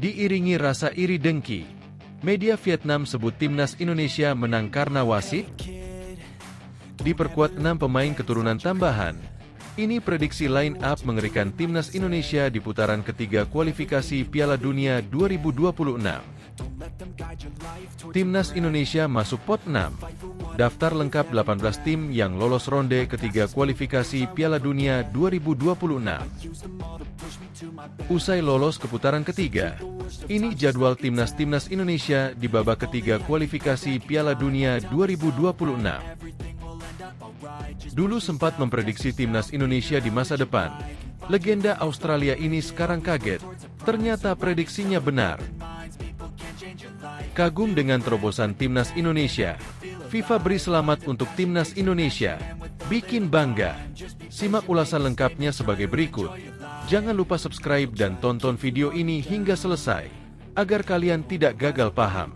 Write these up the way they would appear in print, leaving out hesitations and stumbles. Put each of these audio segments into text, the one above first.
Diiringi rasa iri dengki, media Vietnam sebut timnas Indonesia menang karena wasit. Diperkuat 6 pemain keturunan tambahan, ini prediksi line up mengerikan timnas Indonesia di putaran ketiga kualifikasi Piala Dunia 2026. Timnas Indonesia masuk pot 6. Daftar lengkap 18 tim yang lolos ronde ketiga kualifikasi Piala Dunia 2026. Usai lolos ke putaran ketiga, ini jadwal timnas Indonesia di babak ketiga kualifikasi Piala Dunia 2026. Dulu sempat memprediksi timnas Indonesia di masa depan. Legenda Australia ini sekarang kaget, ternyata prediksinya benar. Kagum dengan terobosan timnas Indonesia, FIFA beri selamat untuk timnas Indonesia. Bikin bangga. Simak ulasan lengkapnya sebagai berikut. Jangan lupa subscribe dan tonton video ini hingga selesai, agar kalian tidak gagal paham.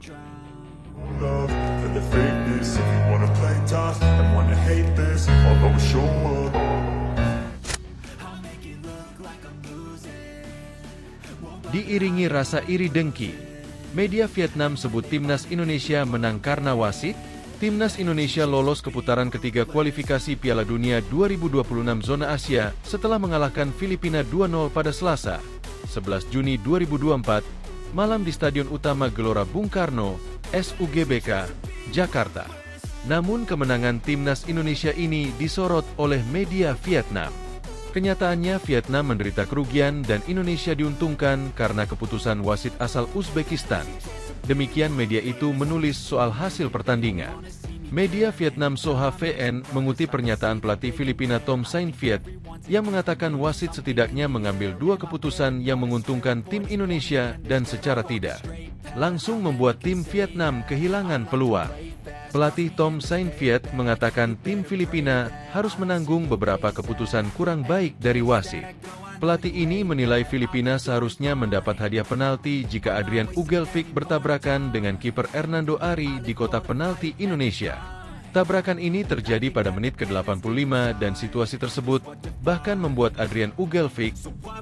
Diiringi rasa iri dengki, media Vietnam sebut timnas Indonesia menang karena wasit. Timnas Indonesia lolos ke putaran ketiga kualifikasi Piala Dunia 2026 zona Asia setelah mengalahkan Filipina 2-0 pada Selasa, 11 Juni 2024, malam di Stadion Utama Gelora Bung Karno, SUGBK, Jakarta. Namun kemenangan timnas Indonesia ini disorot oleh media Vietnam. Kenyataannya Vietnam menderita kerugian dan Indonesia diuntungkan karena keputusan wasit asal Uzbekistan. Demikian media itu menulis soal hasil pertandingan. Media Vietnam Soha VN mengutip pernyataan pelatih Filipina Tom Saint Viet yang mengatakan wasit setidaknya mengambil 2 keputusan yang menguntungkan tim Indonesia dan secara tidak langsung membuat tim Vietnam kehilangan peluang. Pelatih Tom Saint Viet mengatakan tim Filipina harus menanggung beberapa keputusan kurang baik dari wasit. Pelatih ini menilai Filipina seharusnya mendapat hadiah penalti jika Adrian Ugelvik bertabrakan dengan kiper Hernando Ari di kotak penalti Indonesia. Tabrakan ini terjadi pada menit ke-85 dan situasi tersebut bahkan membuat Adrian Ugelvik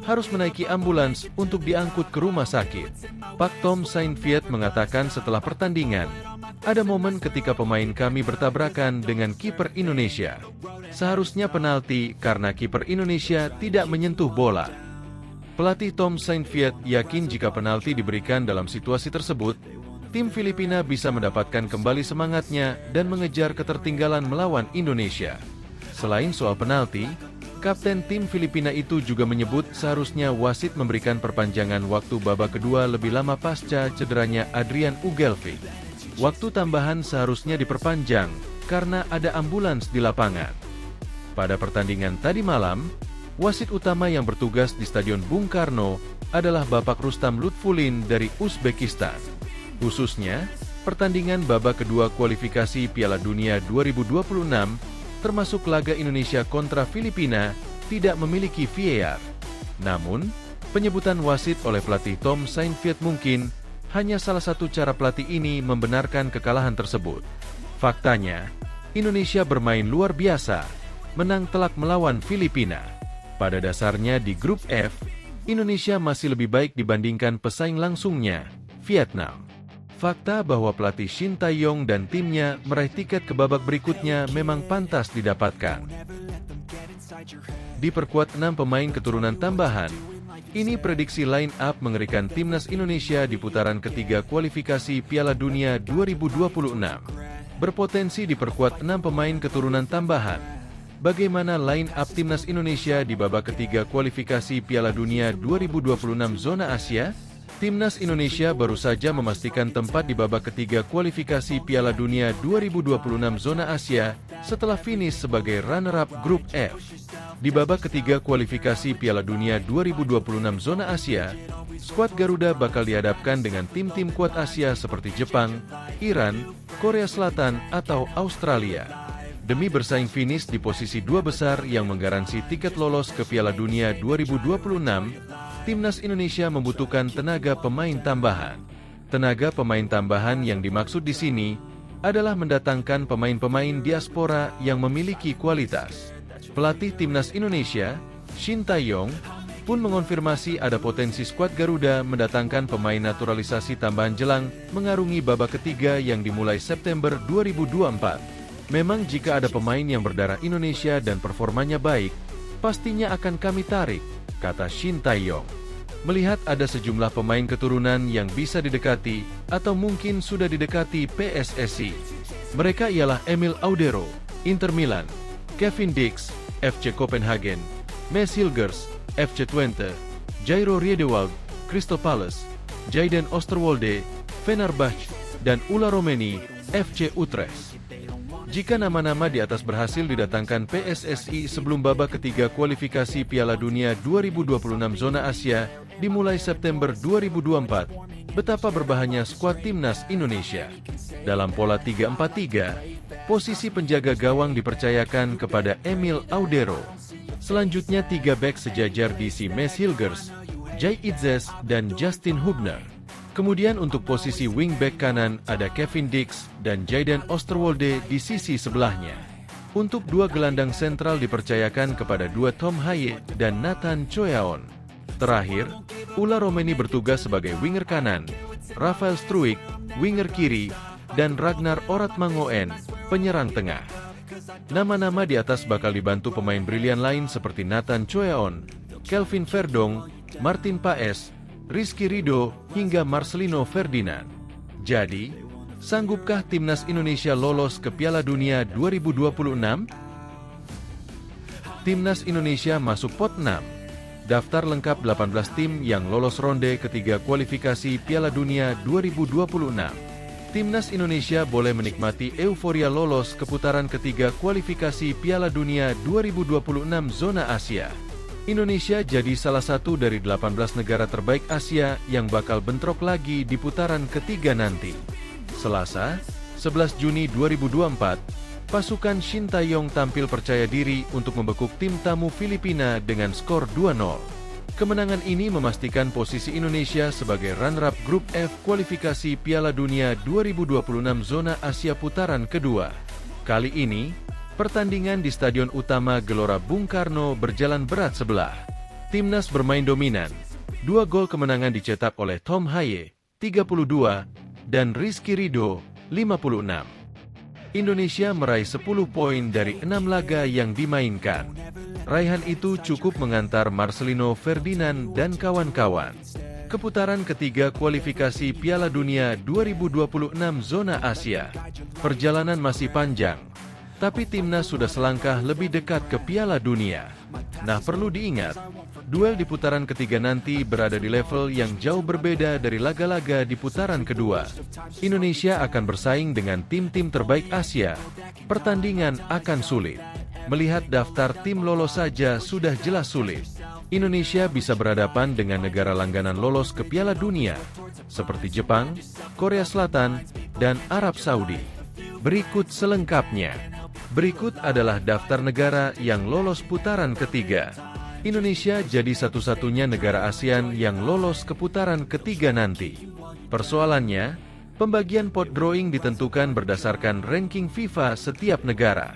harus menaiki ambulans untuk diangkut ke rumah sakit. Pak Tom Saint Viet mengatakan setelah pertandingan, ada momen ketika pemain kami bertabrakan dengan kiper Indonesia. Seharusnya penalti karena kiper Indonesia tidak menyentuh bola. Pelatih Tom Saint Viet yakin jika penalti diberikan dalam situasi tersebut, tim Filipina bisa mendapatkan kembali semangatnya dan mengejar ketertinggalan melawan Indonesia. Selain soal penalti, kapten tim Filipina itu juga menyebut seharusnya wasit memberikan perpanjangan waktu babak kedua lebih lama pasca cederanya Adrian Ugelvik. Waktu tambahan seharusnya diperpanjang karena ada ambulans di lapangan. Pada pertandingan tadi malam, wasit utama yang bertugas di Stadion Bung Karno adalah Bapak Rustam Lutfulin dari Uzbekistan. Khususnya, pertandingan babak kedua kualifikasi Piala Dunia 2026, termasuk laga Indonesia kontra Filipina, tidak memiliki VAR. Namun, penyebutan wasit oleh pelatih Tom Saint Viet mungkin hanya salah satu cara pelatih ini membenarkan kekalahan tersebut. Faktanya, Indonesia bermain luar biasa, menang telak melawan Filipina. Pada dasarnya di grup F, Indonesia masih lebih baik dibandingkan pesaing langsungnya, Vietnam. Fakta bahwa pelatih Shin Tae-yong dan timnya meraih tiket ke babak berikutnya memang pantas didapatkan. Diperkuat 6 pemain keturunan tambahan, ini prediksi line up mengerikan timnas Indonesia di putaran ketiga kualifikasi Piala Dunia 2026. Berpotensi diperkuat 6 pemain keturunan tambahan. Bagaimana line up timnas Indonesia di babak ketiga kualifikasi Piala Dunia 2026 zona Asia? Timnas Indonesia baru saja memastikan tempat di babak ketiga kualifikasi Piala Dunia 2026 zona Asia setelah finish sebagai runner-up grup F. Di babak ketiga kualifikasi Piala Dunia 2026 zona Asia, skuad Garuda bakal dihadapkan dengan tim-tim kuat Asia seperti Jepang, Iran, Korea Selatan, atau Australia. Demi bersaing finish di posisi 2 besar yang menggaransi tiket lolos ke Piala Dunia 2026, Timnas Indonesia membutuhkan tenaga pemain tambahan. Tenaga pemain tambahan yang dimaksud di sini adalah mendatangkan pemain-pemain diaspora yang memiliki kualitas. Pelatih Timnas Indonesia, Shin Tae-yong, pun mengonfirmasi ada potensi skuad Garuda mendatangkan pemain naturalisasi tambahan jelang mengarungi babak ketiga yang dimulai September 2024. Memang jika ada pemain yang berdarah Indonesia dan performanya baik, pastinya akan kami tarik, kata Shin Tae-yong. Melihat ada sejumlah pemain keturunan yang bisa didekati atau mungkin sudah didekati PSSI. Mereka ialah Emil Audero, Inter Milan, Kevin Dix, FC Copenhagen, Mads Hilgers, FC Twente, Jairo Riedewald, Crystal Palace, Jayden Oosterwolde, Fenerbahce, dan Ula Romeni, FC Utrecht. Jika nama-nama di atas berhasil didatangkan PSSI sebelum babak ketiga kualifikasi Piala Dunia 2026 zona Asia dimulai September 2024, betapa berbahayanya skuad timnas Indonesia. Dalam pola 3-4-3, posisi penjaga gawang dipercayakan kepada Emil Audero. Selanjutnya 3 bek sejajar diisi Mads Hilgers, Jay Itzes, dan Justin Hubner. Kemudian untuk posisi wingback kanan ada Kevin Dix dan Jayden Oosterwolde di sisi sebelahnya. Untuk 2 gelandang sentral dipercayakan kepada 2 Tom Haye dan Nathan Choyaon. Terakhir, Ula Romeni bertugas sebagai winger kanan, Rafael Struijk, winger kiri, dan Ragnar Oratmangoen, penyerang tengah. Nama-nama di atas bakal dibantu pemain brilian lain seperti Nathan Choyaon, Kelvin Verdong, Martin Paes, Rizky Ridho, hingga Marcelino Ferdinand. Jadi, sanggupkah timnas Indonesia lolos ke Piala Dunia 2026? Timnas Indonesia masuk pot 6. Daftar lengkap 18 tim yang lolos ronde ketiga kualifikasi Piala Dunia 2026. Timnas Indonesia boleh menikmati euforia lolos ke putaran ketiga kualifikasi Piala Dunia 2026 zona Asia. Indonesia jadi salah satu dari 18 negara terbaik Asia yang bakal bentrok lagi di putaran ketiga nanti. Selasa, 11 Juni 2024, pasukan Shin Tae-yong tampil percaya diri untuk membekuk tim tamu Filipina dengan skor 2-0. Kemenangan ini memastikan posisi Indonesia sebagai runner-up Grup F kualifikasi Piala Dunia 2026 zona Asia putaran kedua. Kali ini, pertandingan di Stadion Utama Gelora Bung Karno berjalan berat sebelah. Timnas bermain dominan. 2 gol kemenangan dicetak oleh Tom Haye, 32, dan Rizky Ridho, 56. Indonesia meraih 10 poin dari 6 laga yang dimainkan. Raihan itu cukup mengantar Marcelino Ferdinand dan kawan-kawan ke putaran ketiga kualifikasi Piala Dunia 2026 zona Asia. Perjalanan masih panjang, tapi timnas sudah selangkah lebih dekat ke Piala Dunia. Nah, perlu diingat, duel di putaran ketiga nanti berada di level yang jauh berbeda dari laga-laga di putaran kedua. Indonesia akan bersaing dengan tim-tim terbaik Asia. Pertandingan akan sulit. Melihat daftar tim lolos saja sudah jelas sulit. Indonesia bisa berhadapan dengan negara langganan lolos ke Piala Dunia, seperti Jepang, Korea Selatan, dan Arab Saudi. Berikut selengkapnya. Berikut adalah daftar negara yang lolos putaran ketiga. Indonesia jadi satu-satunya negara ASEAN yang lolos ke putaran ketiga nanti. Persoalannya, pembagian pot drawing ditentukan berdasarkan ranking FIFA setiap negara.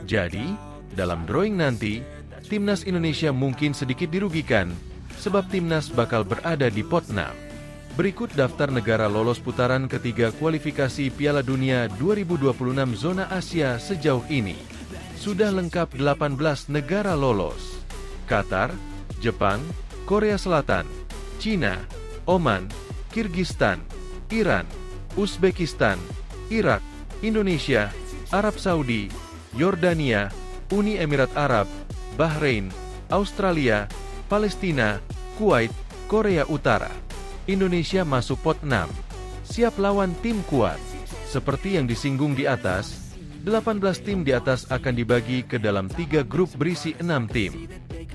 Jadi, dalam drawing nanti, timnas Indonesia mungkin sedikit dirugikan, sebab timnas bakal berada di pot 6. Berikut daftar negara lolos putaran ketiga kualifikasi Piala Dunia 2026 zona Asia sejauh ini. Sudah lengkap 18 negara lolos. Qatar, Jepang, Korea Selatan, Cina, Oman, Kirgistan, Iran, Uzbekistan, Irak, Indonesia, Arab Saudi, Yordania, Uni Emirat Arab, Bahrain, Australia, Palestina, Kuwait, Korea Utara. Indonesia masuk pot 6. Siap lawan tim kuat. Seperti yang disinggung di atas, 18 tim di atas akan dibagi ke dalam 3 grup berisi 6 tim.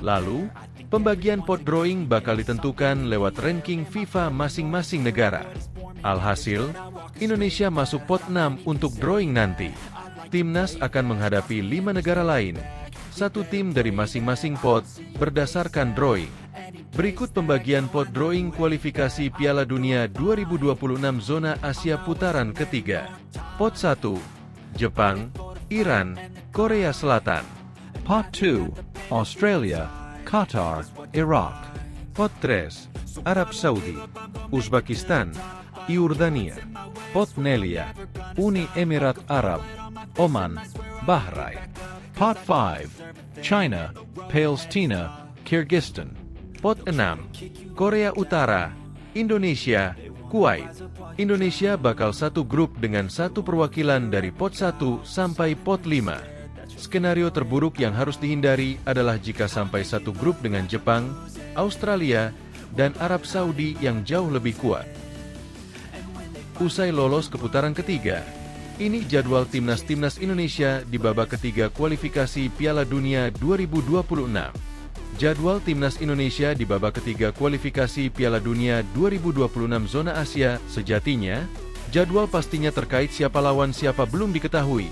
Lalu, pembagian pot drawing bakal ditentukan lewat ranking FIFA masing-masing negara. Alhasil, Indonesia masuk pot 6 untuk drawing nanti. Timnas akan menghadapi 5 negara lain, 1 tim dari masing-masing pot, berdasarkan drawing. Berikut pembagian pot drawing kualifikasi Piala Dunia 2026 zona Asia putaran ketiga. Pot 1, Jepang, Iran, Korea Selatan. Pot 2, Australia, Qatar, Iraq. Pot 3, Arab Saudi, Uzbekistan, Yordania. Pot 4, Uni Emirat Arab, Oman, Bahrain. Pot 5, China, Palestina, Kyrgyzstan. Pot 6, Korea Utara, Indonesia, Kuwait. Indonesia bakal satu grup dengan satu perwakilan dari pot 1 sampai pot 5. Skenario terburuk yang harus dihindari adalah jika sampai satu grup dengan Jepang, Australia, dan Arab Saudi yang jauh lebih kuat. Usai lolos ke putaran ketiga, ini jadwal timnas Indonesia di babak ketiga kualifikasi Piala Dunia 2026. Jadwal timnas Indonesia di babak ketiga kualifikasi Piala Dunia 2026 zona Asia sejatinya, jadwal pastinya terkait siapa lawan siapa belum diketahui.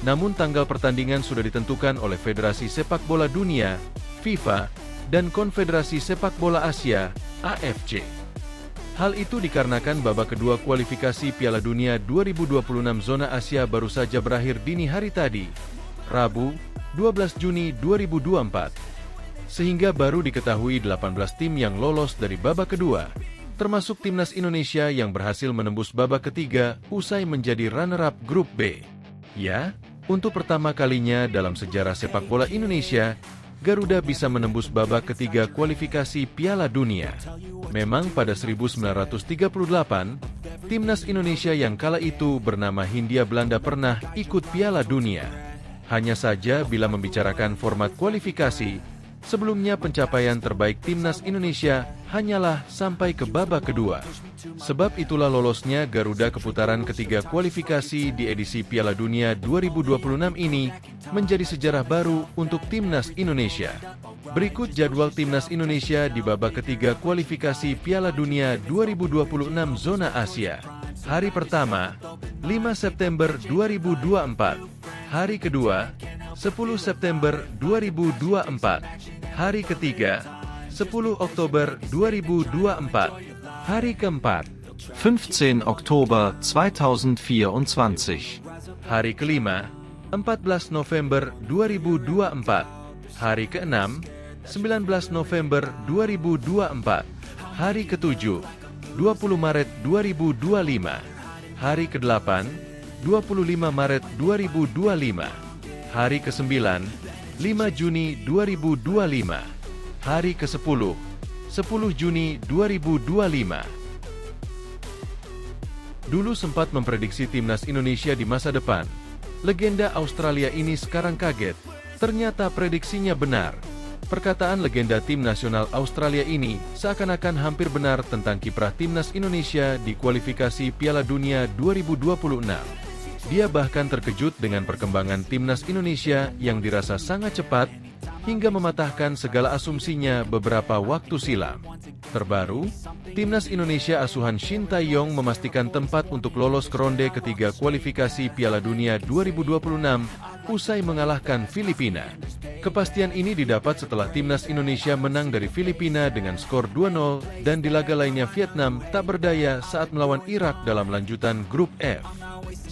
Namun tanggal pertandingan sudah ditentukan oleh Federasi Sepak Bola Dunia, FIFA, dan Konfederasi Sepak Bola Asia, AFC. Hal itu dikarenakan babak kedua kualifikasi Piala Dunia 2026 zona Asia baru saja berakhir dini hari tadi, Rabu, 12 Juni 2024. Sehingga baru diketahui 18 tim yang lolos dari babak kedua, termasuk timnas Indonesia yang berhasil menembus babak ketiga usai menjadi runner-up grup B. Ya, untuk pertama kalinya dalam sejarah sepak bola Indonesia, Garuda bisa menembus babak ketiga kualifikasi Piala Dunia. Memang pada 1938, timnas Indonesia yang kala itu bernama Hindia Belanda pernah ikut Piala Dunia. Hanya saja bila membicarakan format kualifikasi, sebelumnya pencapaian terbaik timnas Indonesia hanyalah sampai ke babak kedua. Sebab itulah lolosnya Garuda ke putaran ketiga kualifikasi di edisi Piala Dunia 2026 ini menjadi sejarah baru untuk timnas Indonesia. Berikut jadwal timnas Indonesia di babak ketiga kualifikasi Piala Dunia 2026 zona Asia. Hari pertama, 5 September 2024. Hari kedua, 10 September 2024. Hari ketiga, 10 Oktober 2024. Hari keempat, 15. Oktober 2024. Hari kelima, 14 November 2024. Hari keenam, 19 November 2024. Hari ketujuh, 20 Maret 2025. Hari ke-8, 25 Maret 2025. Hari ke-9, 5 Juni 2025. Hari ke-10, 10 Juni 2025. Dulu sempat memprediksi timnas Indonesia di masa depan. Legenda Australia ini sekarang kaget. Ternyata prediksinya benar. Perkataan legenda tim nasional Australia ini seakan-akan hampir benar tentang kiprah timnas Indonesia di kualifikasi Piala Dunia 2026. Dia bahkan terkejut dengan perkembangan timnas Indonesia yang dirasa sangat cepat hingga mematahkan segala asumsinya beberapa waktu silam. Terbaru, timnas Indonesia asuhan Shin Tae-yong memastikan tempat untuk lolos ke ronde ketiga kualifikasi Piala Dunia 2026 usai mengalahkan Filipina. Kepastian ini didapat setelah timnas Indonesia menang dari Filipina dengan skor 2-0 dan di laga lainnya Vietnam tak berdaya saat melawan Irak dalam lanjutan grup F.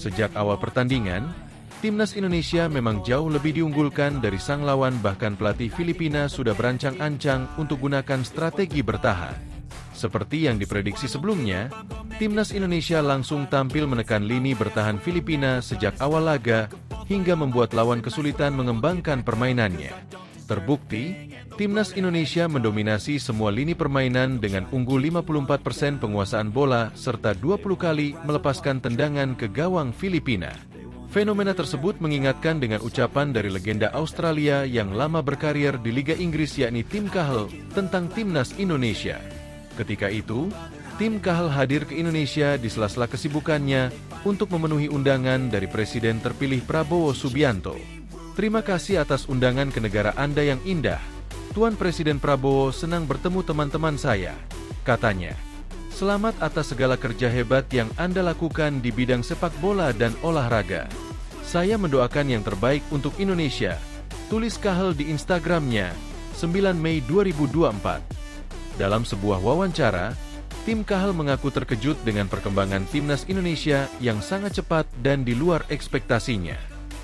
Sejak awal pertandingan, timnas Indonesia memang jauh lebih diunggulkan dari sang lawan, bahkan pelatih Filipina sudah berancang-ancang untuk gunakan strategi bertahan. Seperti yang diprediksi sebelumnya, timnas Indonesia langsung tampil menekan lini bertahan Filipina sejak awal laga hingga membuat lawan kesulitan mengembangkan permainannya. Terbukti, timnas Indonesia mendominasi semua lini permainan dengan unggul 54% penguasaan bola serta 20 kali melepaskan tendangan ke gawang Filipina. Fenomena tersebut mengingatkan dengan ucapan dari legenda Australia yang lama berkarir di Liga Inggris yakni Tim Cahill tentang timnas Indonesia. Ketika itu, Tim Cahill hadir ke Indonesia di sela-sela kesibukannya untuk memenuhi undangan dari Presiden terpilih Prabowo Subianto. Terima kasih atas undangan ke negara Anda yang indah. Tuan Presiden Prabowo senang bertemu teman-teman saya, katanya. Selamat atas segala kerja hebat yang Anda lakukan di bidang sepak bola dan olahraga. Saya mendoakan yang terbaik untuk Indonesia, tulis Cahill di Instagramnya, 9 Mei 2024. Dalam sebuah wawancara, Tim Cahill mengaku terkejut dengan perkembangan timnas Indonesia yang sangat cepat dan di luar ekspektasinya.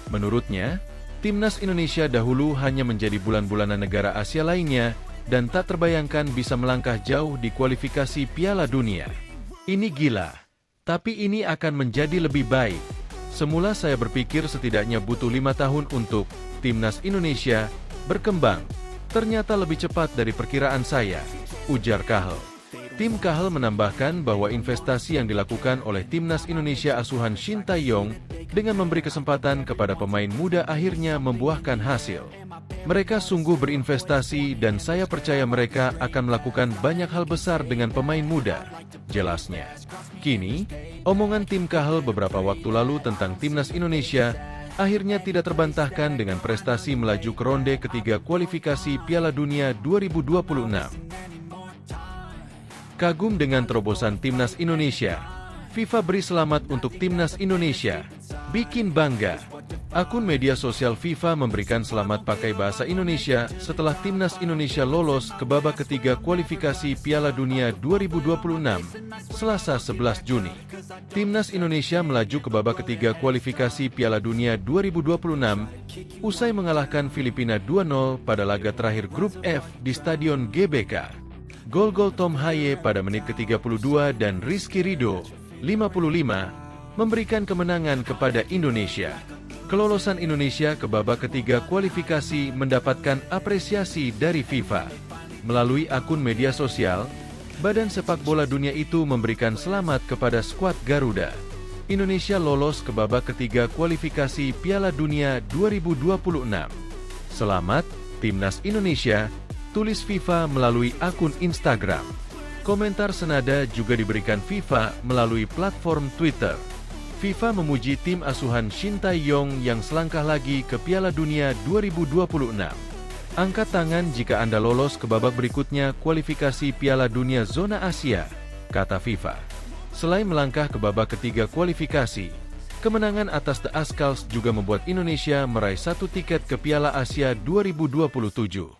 Menurutnya, timnas Indonesia dahulu hanya menjadi bulan-bulanan negara Asia lainnya dan tak terbayangkan bisa melangkah jauh di kualifikasi Piala Dunia. Ini gila, tapi ini akan menjadi lebih baik. Semula saya berpikir setidaknya butuh 5 tahun untuk Timnas Indonesia berkembang. Ternyata lebih cepat dari perkiraan saya, ujar Cahill. Tim Cahill menambahkan bahwa investasi yang dilakukan oleh Timnas Indonesia asuhan Shin Tae-yong dengan memberi kesempatan kepada pemain muda akhirnya membuahkan hasil. Mereka sungguh berinvestasi dan saya percaya mereka akan melakukan banyak hal besar dengan pemain muda, jelasnya. Kini, omongan tim Cahill beberapa waktu lalu tentang Timnas Indonesia akhirnya tidak terbantahkan dengan prestasi melaju ke ronde ketiga kualifikasi Piala Dunia 2026. Kagum dengan terobosan Timnas Indonesia. FIFA beri selamat untuk Timnas Indonesia. Bikin bangga. Akun media sosial FIFA memberikan selamat pakai bahasa Indonesia setelah Timnas Indonesia lolos ke babak ketiga kualifikasi Piala Dunia 2026, Selasa 11 Juni. Timnas Indonesia melaju ke babak ketiga kualifikasi Piala Dunia 2026 usai mengalahkan Filipina 2-0 pada laga terakhir Grup F di Stadion GBK. Gol-gol Tom Haye pada menit ke-32 dan Rizky Ridho, 55, memberikan kemenangan kepada Indonesia. Kelolosan Indonesia ke babak ketiga kualifikasi mendapatkan apresiasi dari FIFA. Melalui akun media sosial, Badan Sepak Bola Dunia itu memberikan selamat kepada skuad Garuda. Indonesia lolos ke babak ketiga kualifikasi Piala Dunia 2026. Selamat, Timnas Indonesia, tulis FIFA melalui akun Instagram. Komentar senada juga diberikan FIFA melalui platform Twitter. FIFA memuji tim asuhan Shin Tae-yong yang selangkah lagi ke Piala Dunia 2026. Angkat tangan jika Anda lolos ke babak berikutnya kualifikasi Piala Dunia Zona Asia, kata FIFA. Selain melangkah ke babak ketiga kualifikasi, kemenangan atas The Ascals juga membuat Indonesia meraih 1 tiket ke Piala Asia 2027.